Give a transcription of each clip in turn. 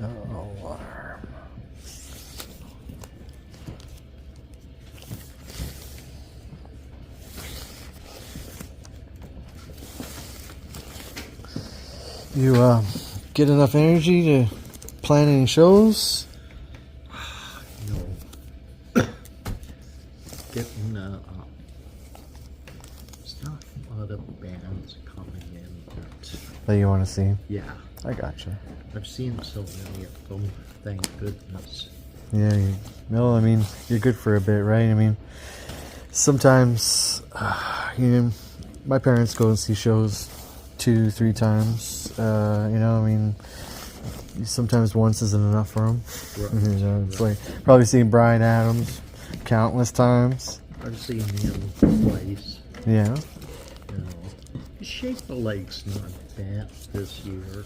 Alarm. You get enough energy to plan any shows? No. Getting there's not a lot of bands coming in That you want to see? yeah. I gotcha. I've seen so many of them, thank goodness. Yeah, no, I mean, you're good for a bit, right? I mean, sometimes, my parents go and see shows 2-3 times. I mean, sometimes once isn't enough for them. Right. It's like probably seeing Bryan Adams countless times. I've seen him twice. Yeah. Shake the Lake's not bad this year.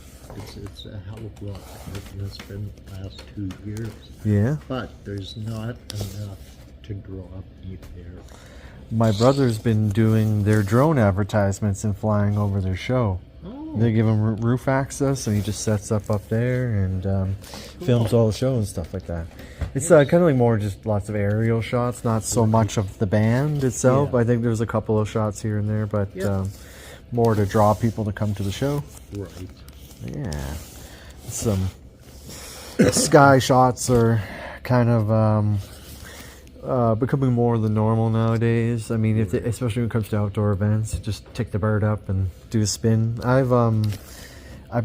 It's a hell of a lot better than it's been the last 2 years. Yeah. But there's not enough to draw me there. My brother's been doing their drone advertisements and flying over their show. Oh. They give him roof access, and he just sets up there and films all the show and stuff like that. It's kind of like more just lots of aerial shots, not so much of the band itself. Yeah. I think there's a couple of shots here and there, but more to draw people to come to the show. Right. Yeah. Some sky shots are kind of becoming more the normal nowadays. I mean, especially when it comes to outdoor events, just take the bird up and do a spin. I've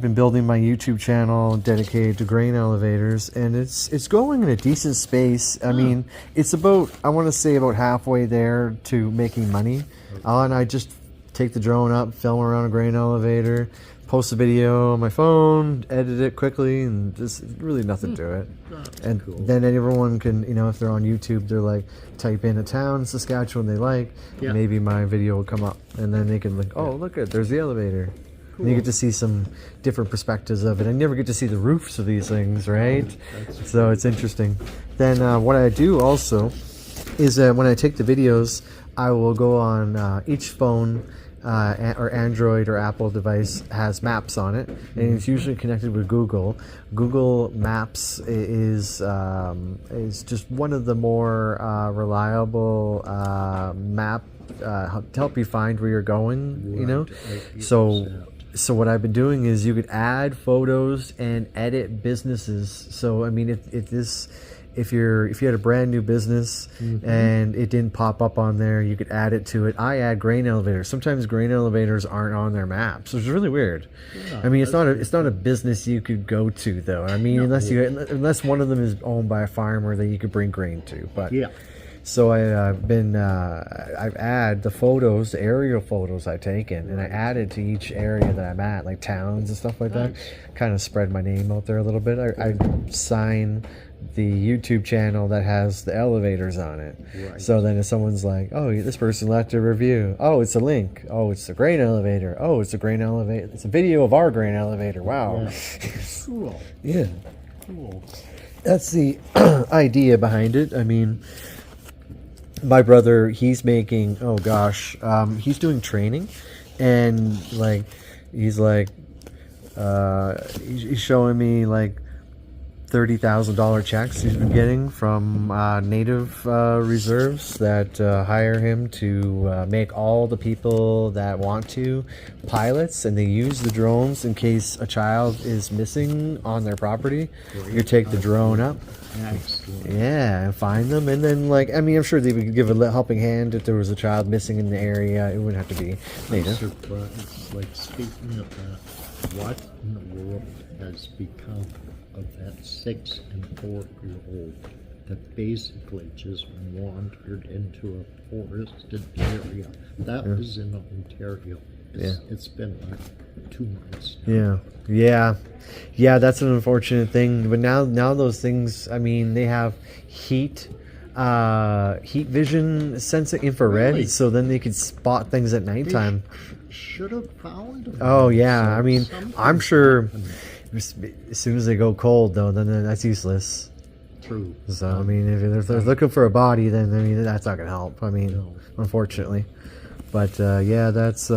been building my YouTube channel dedicated to grain elevators, and it's going in a decent space. I mean, it's I want to say about halfway there to making money. And I just take the drone up, film around a grain elevator, post a video on my phone, edit it quickly, and just really nothing to it. And cool. then everyone can, if they're on YouTube, they're like, type in a town in Saskatchewan they like, maybe my video will come up, and then they can like, oh, look at, there's the elevator. Cool. And you get to see some different perspectives of it. I never get to see the roofs of these things, right? So it's interesting. Then what I do also is when I take the videos, I will go on each phone or Android or Apple device has maps on it, and it's usually connected with Google. Google Maps is just one of the more reliable map to help you find where you're going. So what I've been doing is you could add photos and edit businesses. So I mean, if you had a brand new business and it didn't pop up on there, you could add it to it. I add grain elevators. Sometimes grain elevators aren't on their maps, which is really weird. I mean, it's not a business you could go to though. I mean, unless one of them is owned by a farmer that you could bring grain to. But so I've add the photos, the aerial photos I've taken, and I added to each area that I'm at, like towns and stuff like that. Kind of spread my name out there a little bit. I sign the YouTube channel that has the elevators on it. Right. So then if someone's like, oh, this person left a review. Oh, it's a link. Oh, it's a grain elevator. Oh, it's a grain elevator. It's a video of our grain elevator. Wow. Yeah. Cool. Yeah. Cool. That's the idea behind it. I mean, my brother, he's making, he's doing training, and he's showing me like $30,000 checks he's been getting from native reserves that hire him to make all the people that want to pilots, and they use the drones in case a child is missing on their property. You take the drone up. Yeah, and find them, and then I'm sure they would give a helping hand if there was a child missing in the area. It wouldn't have to be native. Speaking of that, what in the world has become of that 6 and 4-year-old that basically just wandered into a forested area? That was in Ontario. It's been like 2 months now. Yeah, that's an unfortunate thing. But now those things, I mean, they have heat vision sensing infrared, so then they could spot things at nighttime. Should have found them. Oh yeah, I mean, I'm sure as soon as they go cold though, then that's useless. True. So I mean, if they're looking for a body, then I mean that's not gonna help. I mean, unfortunately. But that's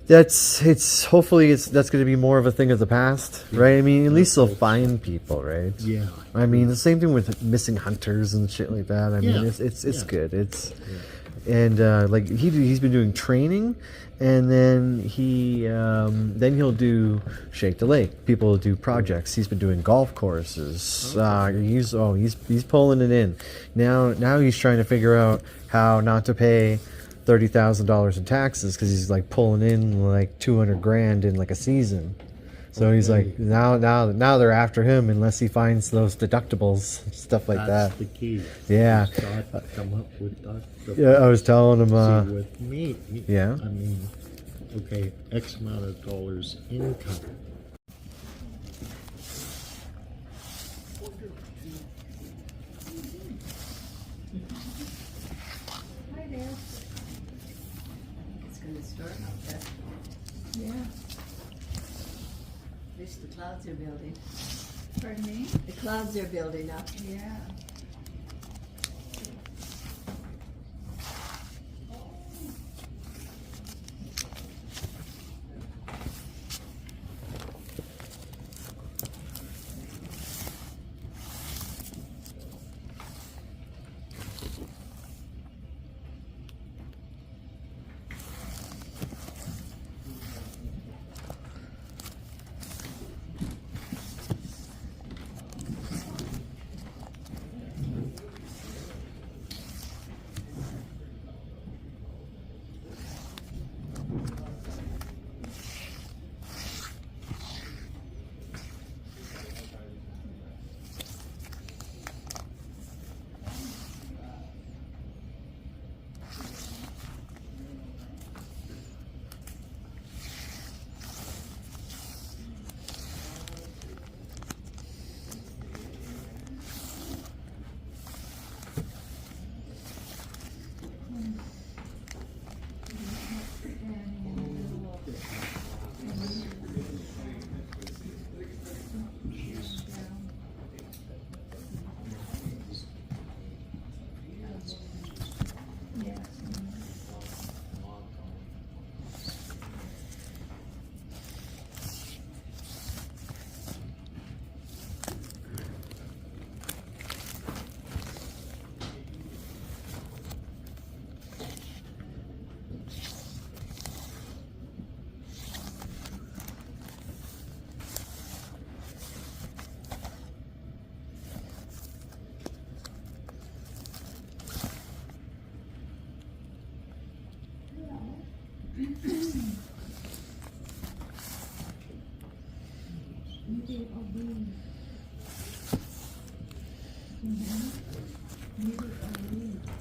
It's hopefully that's going to be more of a thing of the past, right? I mean, at least they'll find people, right? Yeah. I mean, the same thing with missing hunters and shit like that. I mean, Yeah. it's good. It's Yeah. and like he's been doing training, and then he'll do Shake the Lake. People will do projects. He's been doing golf courses. He's pulling it in. Now he's trying to figure out how not to pay $30,000 in taxes because he's like pulling in like 200 grand in like a season. So he's like now they're after him unless he finds those deductibles, stuff like That's that. the key. Yeah. Come up with that. Yeah, I was telling him. See, with me, yeah. I mean, okay, X amount of dollars income. Hi there. It's going to start out there. Yeah. Wish the clouds are building. Pardon me? The clouds are building up. Yeah.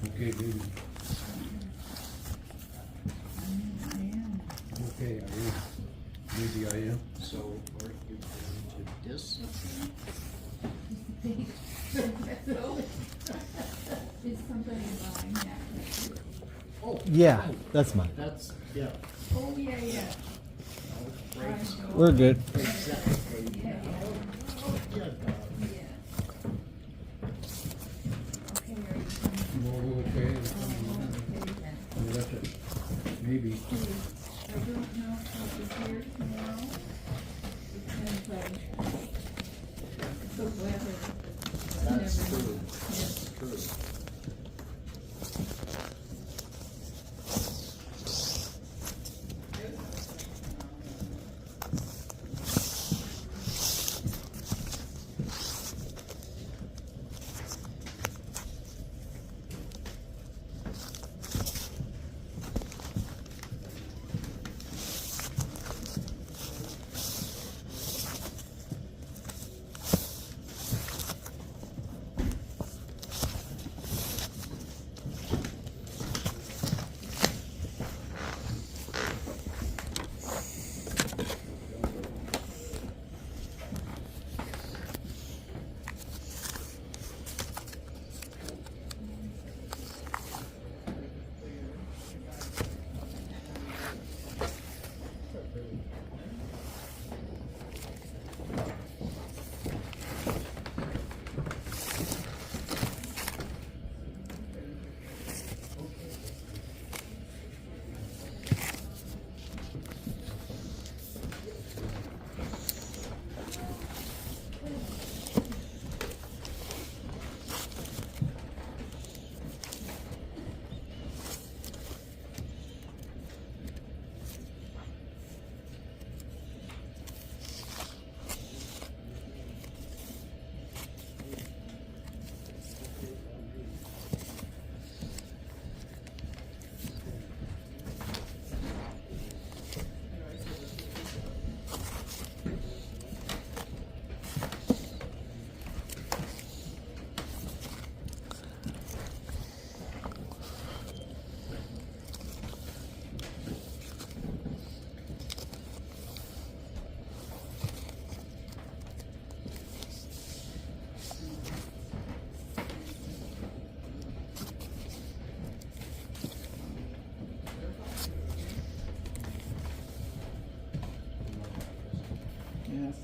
Okay, baby. Okay, I am. Maybe I am. So, are you going to this? Is somebody buying that? Oh, Yeah, that's mine. that's, yeah. Oh, yeah, yeah. We're good. Exactly. Yeah, Yeah, yeah. Okay, are you coming? More okay. Okay, then. Left it. Maybe. I don't know if I'll be here tomorrow. Because, the weather. That's never true. know. That's true. Yes.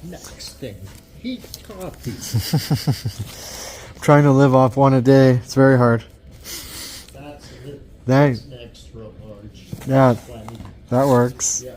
Next thing, heat coffee. I'm trying to live off one a day. It's very hard. That's it. That- That's an extra large. Yeah. Plenty. That works. Yeah.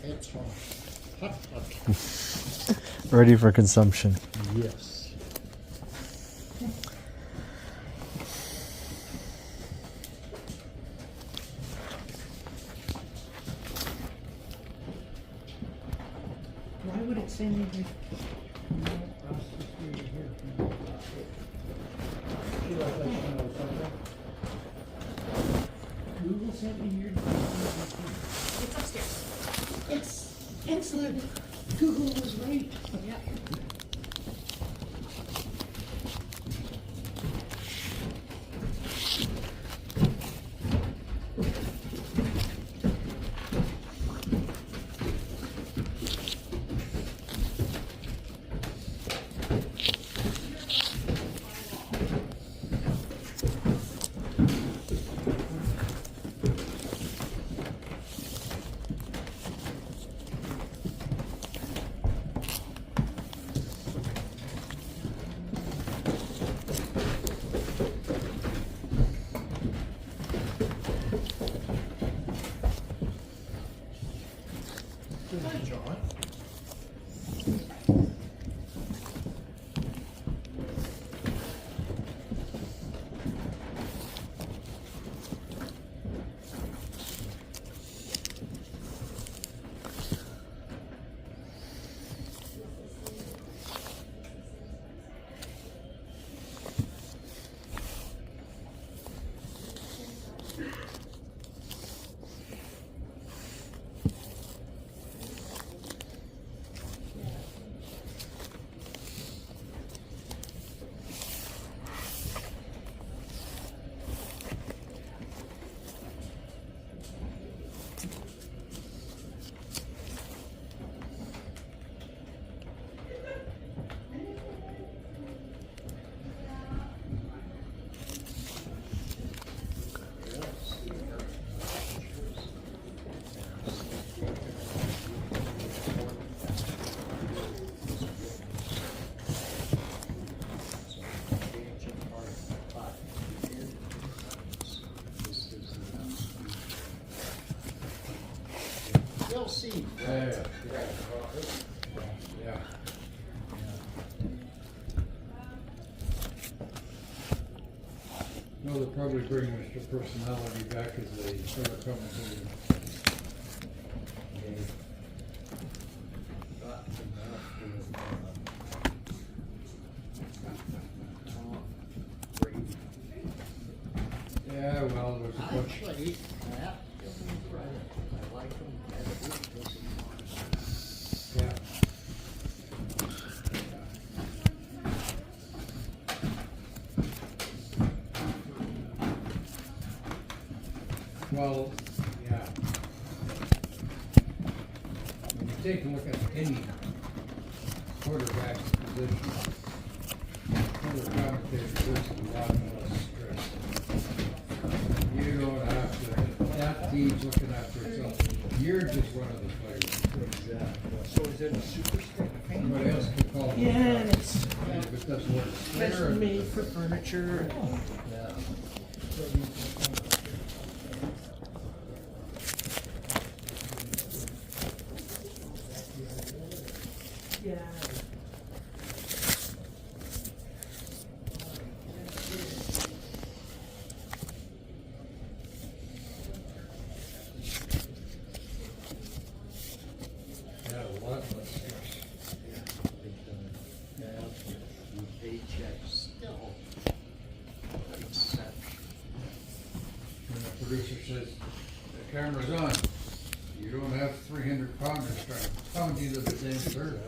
It's hot. Hot, hot. Ready for consumption. Yes. send me your. No, across the street here. Google sent me your. It's upstairs. It's excellent. Google was right. Yep. Hi, John. You'll see. Yeah. No, they'll probably bring Mr. Personality back as they start coming to you. Yeah, well, there's a bunch. Actually, that is right. I like them better because of Yeah. Well, yeah. When you take a look at any quarterback's position, color commentator, there's a lot less stress. You don't have to, that team's looking after itself. You're just one of the players. So is it a super stick? Somebody else could call it. Yeah, and it's If it doesn't work. specially made for furniture. Yeah. Yeah. Yeah, a lot less stress. The paycheck still except When the producer says, the camera's on, you don't have 300 pounders trying to pound you to the damn dirt.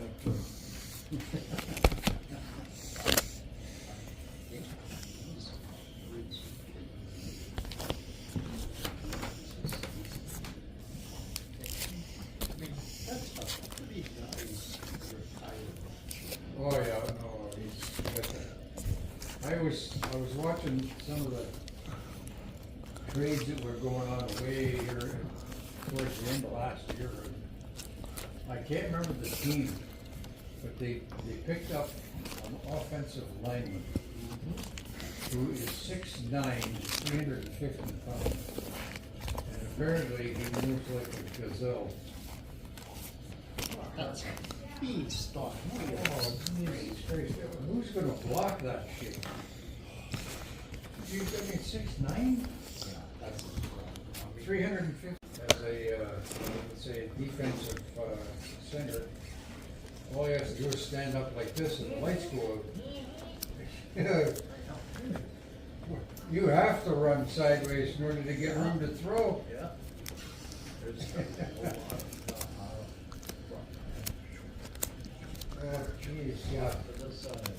that's a pretty nice retirement. Oh, yeah, no, he's got that. I was watching some of the trades that were going on way here towards the end of last year. I can't remember the team, but they picked up an offensive lineman who is 6'9", 350 pounds. And apparently he moves like a gazelle. That's a beast on Oh, wheels. Jesus Christ, who's gonna block that shit? You, I mean, 6'9"? Yeah, that's a problem. 350 as a, let's say, defensive center. all you have to do is stand up like this and the lights go out. You have to run sideways in order to get room to throw. Yeah. There's a whole lot Oh, jeez, yeah. to the side.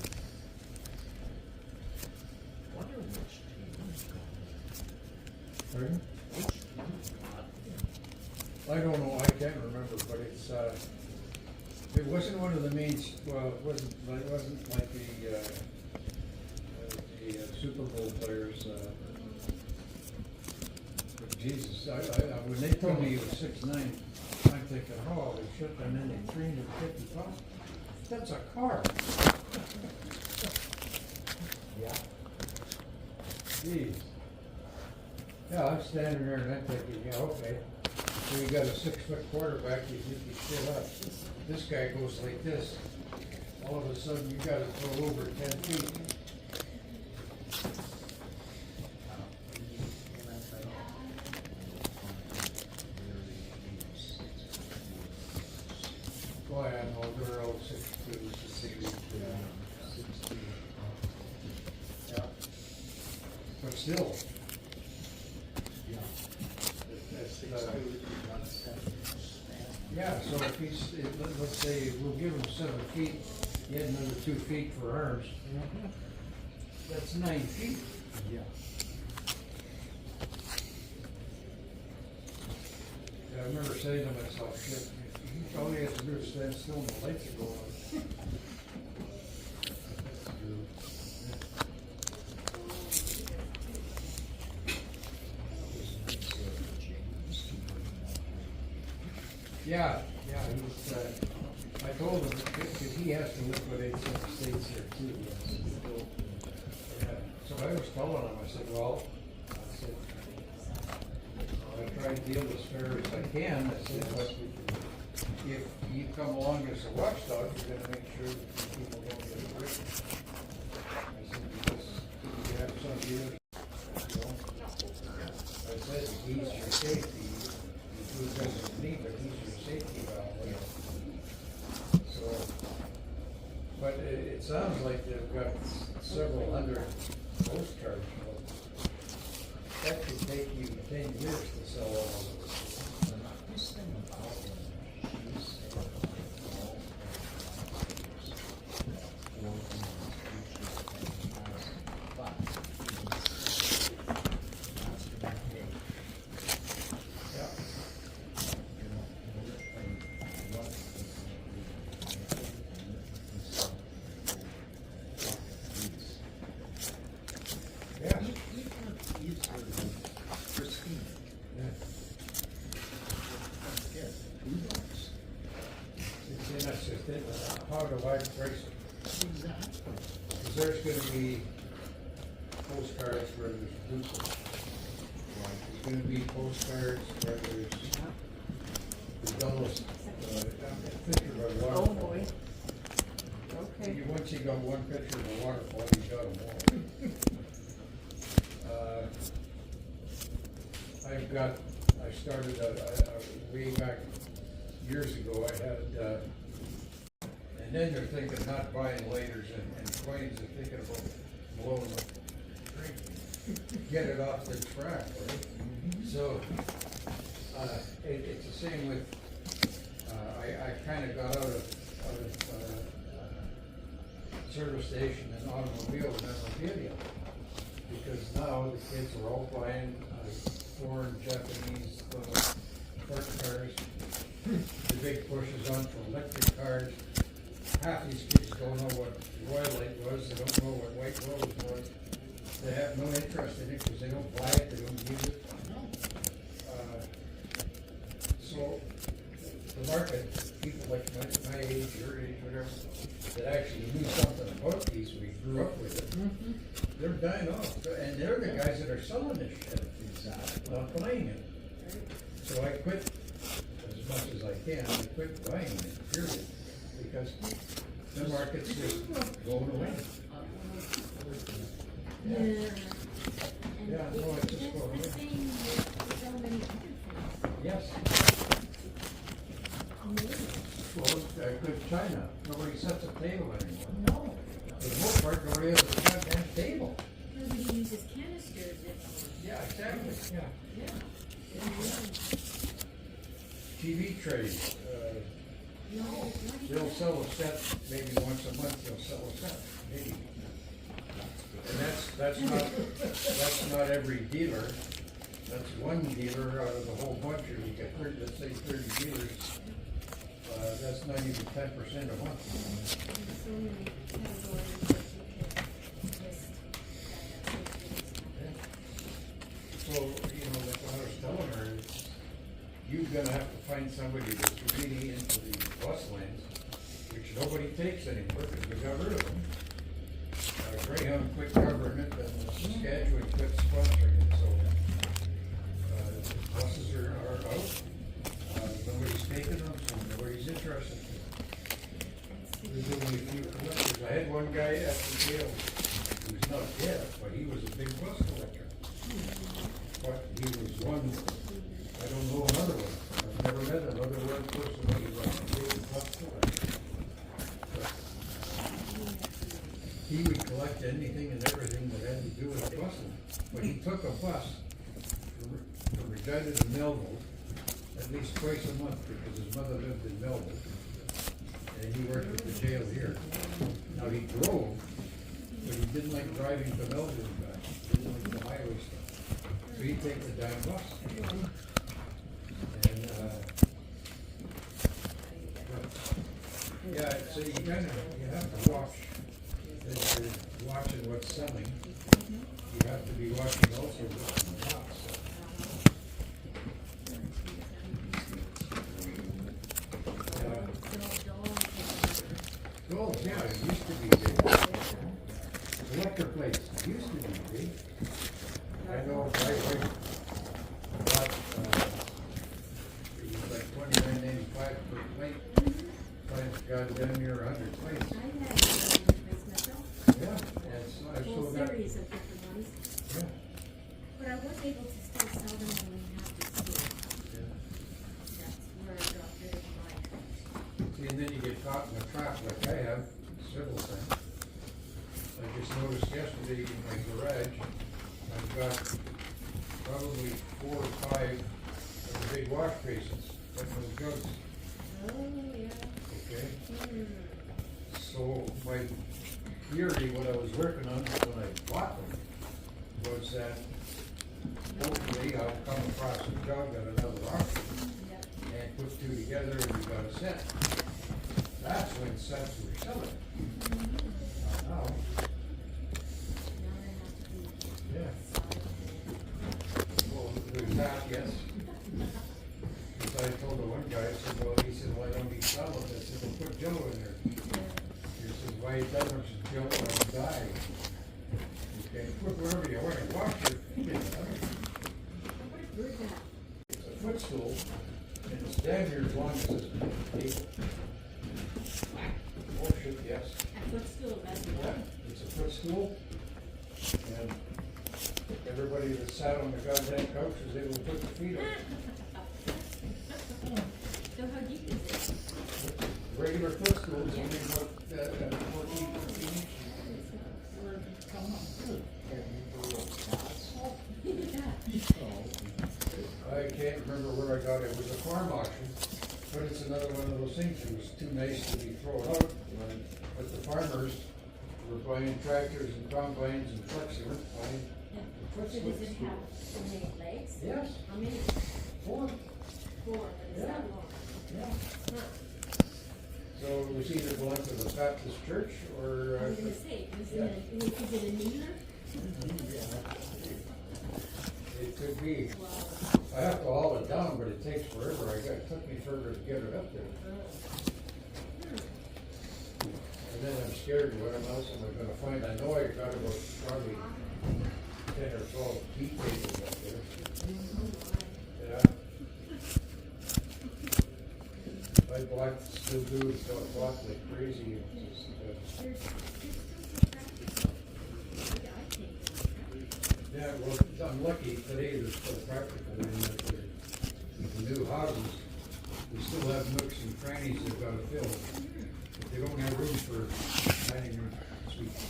Wonder which team is going. Pardon? Which team got in? I don't know, I can't remember, but it's, it wasn't one of the main, well, it wasn't like the Super Bowl players, but Jesus, when they told me he was 6'9", I'm thinking, oh, they shut them in at 350 pounds. That's a car. Yeah. Jeez. Yeah, I'm standing there and I'm thinking, yeah, okay. So you got a 6-foot quarterback, you think you shit up. This guy goes like this. All of a sudden, you gotta throw over 10 feet. Boy, I know they're all 6'2", 6'3". Yeah. But still. Yeah. That's, yeah, so if let's say we'll give him 7 feet, he had another 2 feet for arms. That's 9 feet. Yeah. I remember saying to myself, shit, all he has to do is stand still and the lights are going on. Yeah, he was, I told him, because he has to liquidate some states here too. Yeah. So I was telling him, I said, well, I try to deal as fair as I can. I said, but if you come along as a watchdog, you're gonna make sure that people don't get hurt. I said, because you have some dealers, you know. I said, he's your safety. Who doesn't need it, he's your safety valve. So, but it sounds like they've got several hundred postcards. That could take you 10 years to sell all of those. Yeah. See, that's just it. How do I price it? Because there's gonna be postcards where there's duplicate. There's gonna be postcards where there's the dullest, picture of a waterfall. Oh, boy. Okay. Once you got one picture of a waterfall, you got them all. I started way back years ago, I had, and then they're thinking not buying lighters and coins, they're thinking about blowing the drink, get it off the track, right? So, it's the same with, I kinda got out of service station and automobile memorabilia. Because now the kids are all buying foreign, Japanese sports cars. The big push is on for electric cars. Half these kids don't know what Royalite was, they don't know what White Rose was. They have no interest in it because they don't buy it, they don't use it. So the market, people like my age, your age, whatever, that actually knew something about these, we grew up with it. They're dying off, and they're the guys that are selling this shit. Not buying it. So I quit, as much as I can, I quit buying it, period, because the market's just going away. Yeah. Yeah, no, it's just going away. Same with so many other things. Yes. Amazing. Well, I could China. Nobody sets a table anymore. No. For the most part, nobody has a goddamn table. Nobody uses canisters anymore. Yeah, exactly, yeah. Yeah. TV trays, No. they'll sell a set, maybe once a month, they'll sell a set, maybe. And that's not every dealer. That's one dealer out of the whole bunch, or you get 30, let's say 30 dealers. That's not even 10% a month. There's so many categories that you can list. So, you know, like I was telling her, you're gonna have to find somebody that's really into the bus lanes, which nobody takes anymore, because we got rid of them. Greyhound quit covering it, and Saskatchewan quit sponsoring it, so, buses are out. Nobody's taking them, so nobody's interested. There's only a few collectors. I had one guy at the jail who's not dead, but he was a big bus collector. But he was one, I don't know another one. I've never met another one person who was a big bus collector. He would collect anything and everything that had to do with busing. But he took a bus from Regina to Melville at least twice a month because his mother lived in Melville. And he worked at the jail here. Now he drove, but he didn't like driving to Melville and back. He didn't like the highway stuff. So he'd take the damn bus. And, yeah, so you have to watch. As you're watching what's selling, you have to be watching also what's not selling. Gold, yeah, it used to be big. Electric plates used to be big. I know if I bought, it was like $29.95 per plate. Times goddamn near 100 plates. I had plates myself. Yeah, and so I A whole sold that. series of different ones. Yeah, But I was able to still sell them when we had to see. yeah. That's where I got rid of my. See, and then you get caught in a trap like I have several times. I just noticed yesterday in my garage, I've got probably 4 or 5 of the big wash basins, like those jugs, Oh, yeah. okay? Hmm. So my theory, what I was working on when I bought them, was that hopefully I'll come across a jug at another auction Yeah. and put 2 together and we got a set. That's when sets were selling. Not now. Now they have to be Yeah. solid. Well, there's that, yes. Because I told the one guy, I said, well, he said, why don't he sell it? I said, well, put Jello in there. He says, why that much is Jello? I'll die. Okay, put whatever you want to wash your feet in it. Where's that? It's a footstool, and it's down here as long as this table. Oh, shit, yes. A footstool, that's Yeah, one. it's a footstool, and everybody that sat on the goddamn couch was able to put their feet up. So how deep is it? Regular footstools, only about 14 inches. I can't remember where I got it. It was a farm auction, but it's another one of those things. It was too nice to be thrown out. But the farmers were buying tractors and combines and trucks. They weren't buying So does it have so many legs? Yes, How many? 4. 4, but it's Yeah. that long. Yeah. Huh. So it was either going to the Baptist church or. I was gonna say, is it a kneeler? It could be. Wow. I have to haul it down, but it takes forever. It took me forever to get it up there. And then I'm scared, what else am I gonna find? I know I got about probably 10 or 12 tea tables up there. Yeah. I bought, still do, so I bought like crazy. It's just, They're still so practical. I think so practical. yeah, well, I'm lucky today they're still practical in that the new houses, we still have nooks and crannies they've gotta fill. they don't have room for dining room suites.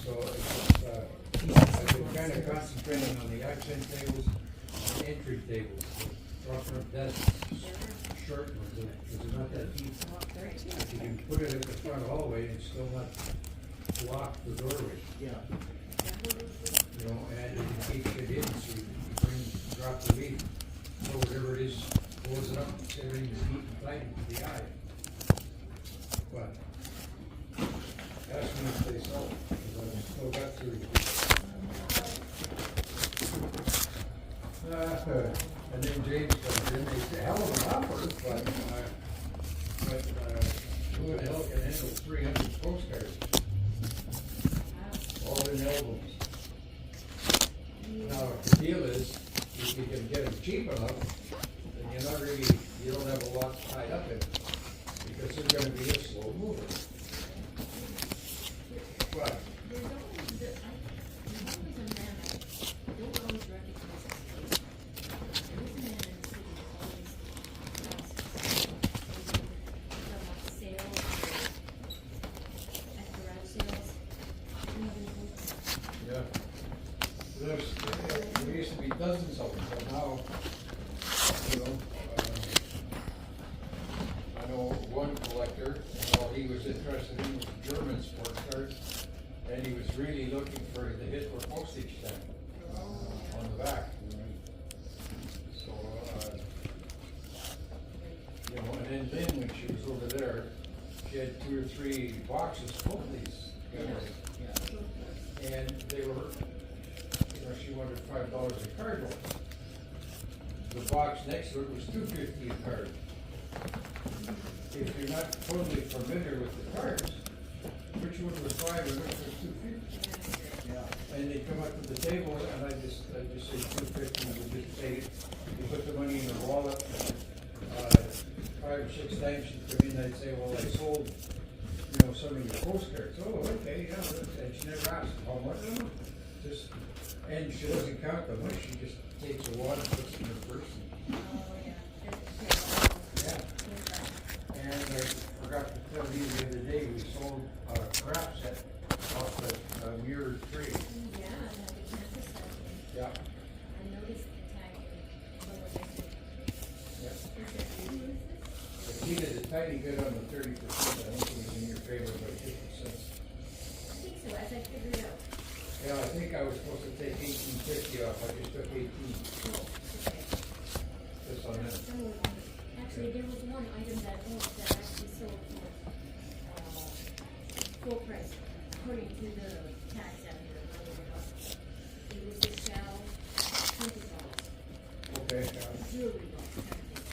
So I've been kind of concentrating on the accent tables and entry tables. The front desks, short ones, because they're not that deep. You can put it at the front hallway and still not block the doorway. Yeah. You know, and in case you didn't, so you bring, drop the leaf, so whatever it is, close it up, everything is neat and tight to the eye. But, ask me if they sell, because I've still got to. And then James comes in, they say, hell of an offer, but who the hell can handle 300 postcards? All in albums. Now, the deal is, if you can get them cheap enough, then you're not really, you don't have a lot tied up in it, because they're gonna be a slow mover. But, There's always a man, I don't always recognize his face. There is a man in the city that always asks, sales, at garage sales. yeah. There used to be dozens of them, but now, you know, I know one collector, all he was interested in was German sports cars, and he was really looking for the hit for postage stamp on the back. So, you know, and then Lynn, when she was over there, she had 2 or 3 boxes full of these guys. And they were, you know, she wanted $5 a card. The box next to it was $2.50 a card. If you're not totally familiar with the cards, which one was $5 and which was $2.50? Yeah. And they come up to the table and I just say $2.50 and we just pay it. You put the money in the wallet. 5 or 6 times she'd come in and I'd say, well, I sold, you know, some of your postcards. Oh, okay, yeah. And she never asked how much. Just, and she doesn't count the money. She just takes a wad and puts it in her purse. Yeah. And I forgot to tell you the other day, we sold a crap set off the mirror tree. Yeah, the campus stuff. Yeah. I noticed the tag in lower district. Yeah. Is it you? But she did a tiny bit on the 30%. I think it was in your favor by 50 cents. I think so, as I figured out. Yeah, I think I was supposed to take 18.50 off. I just took 18. Oh, okay. Just on that. Actually, there was one item that actually sold for full price, according to the tax out here. It was a shell, $20. Okay. Jewelry box.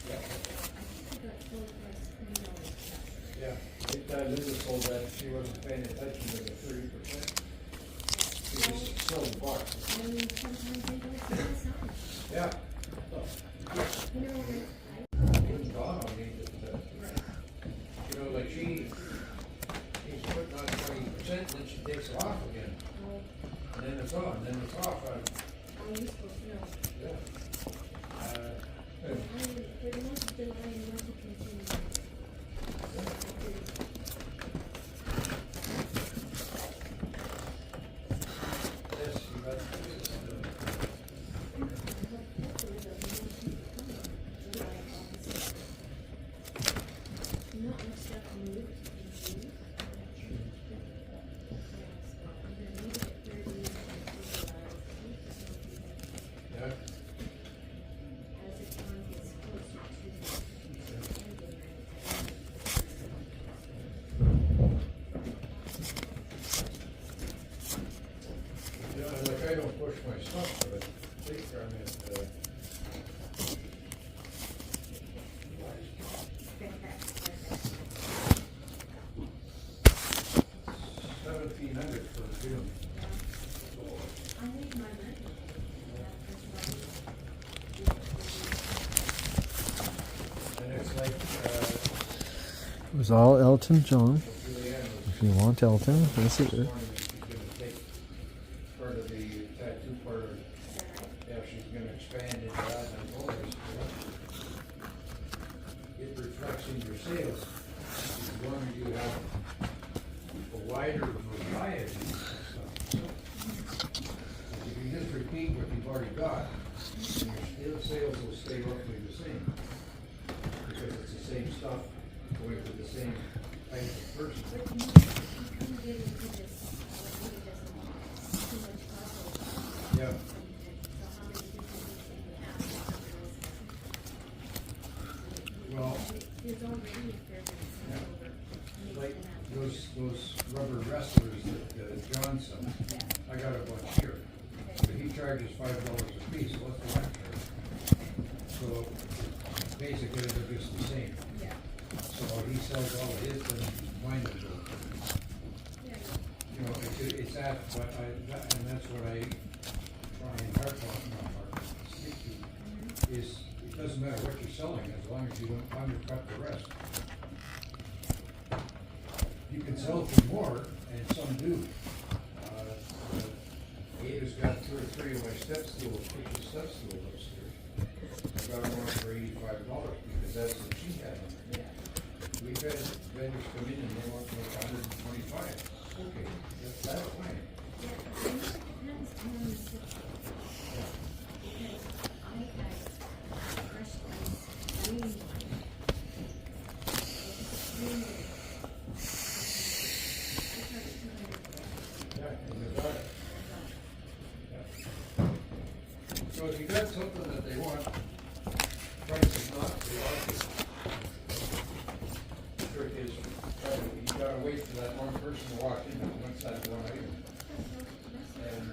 Yeah. I think I got full price $20. Yeah. I think Linda sold that. She wasn't paying attention to the 30%. She just sold the box. And sometimes they don't see the sign. Yeah. You know, It didn't dawn on me that, you know, like she's putting on 20%, then she takes it off again. And then it's on, then it's off. are you supposed to know? Yeah. For the most of the line, you want to continue. Yes, you got this. Not much stuff moved in June. Yeah. As the time gets closer to ending, Yeah, like I don't push my stuff, but I think I'm at, 1,700 for June. I need my money. And it's like, It was all Elton John. Julianne was If you want Elton, this is it. she's gonna take part of the tattoo part of, yeah, she's gonna expand into that, and I told her, it reflects in your sales. She said, as long as you have a wider variety of stuff. If you just repeat what you've already got, then your sales will stay roughly the same. Because it's the same stuff going to the same type of person. But you come get into this, what really doesn't want, too much crossover. Yeah. So how many different things can you have? Well, There's already a fair bit of crossover. Makes like them out. those rubber wrestlers that Johnson, I got a bunch here. But he charges $5 a piece, so what's the one charge? So basically they're just the same. Yeah. So he sells all of his, then mine will go. Yeah, You know, it's that, but and that's what I try and hard on, stick to, is it doesn't matter what you're selling as long as you don't undercut the rest. You can sell for more, and some do. Ada's got 2 or 3 of my step stools, kitchen step stools upstairs. I got one for $85 because that's what she had on there. We've had vendors come in and they want to make 125. Okay, that's fine. yeah, I think it depends on the situation. Because I had fresh ice, green one. Extremely. I charged $200. Yeah, and they got it. So if you got something that they want, price is not the market. The trick is, you gotta wait for that one person to walk in that wants that one item. And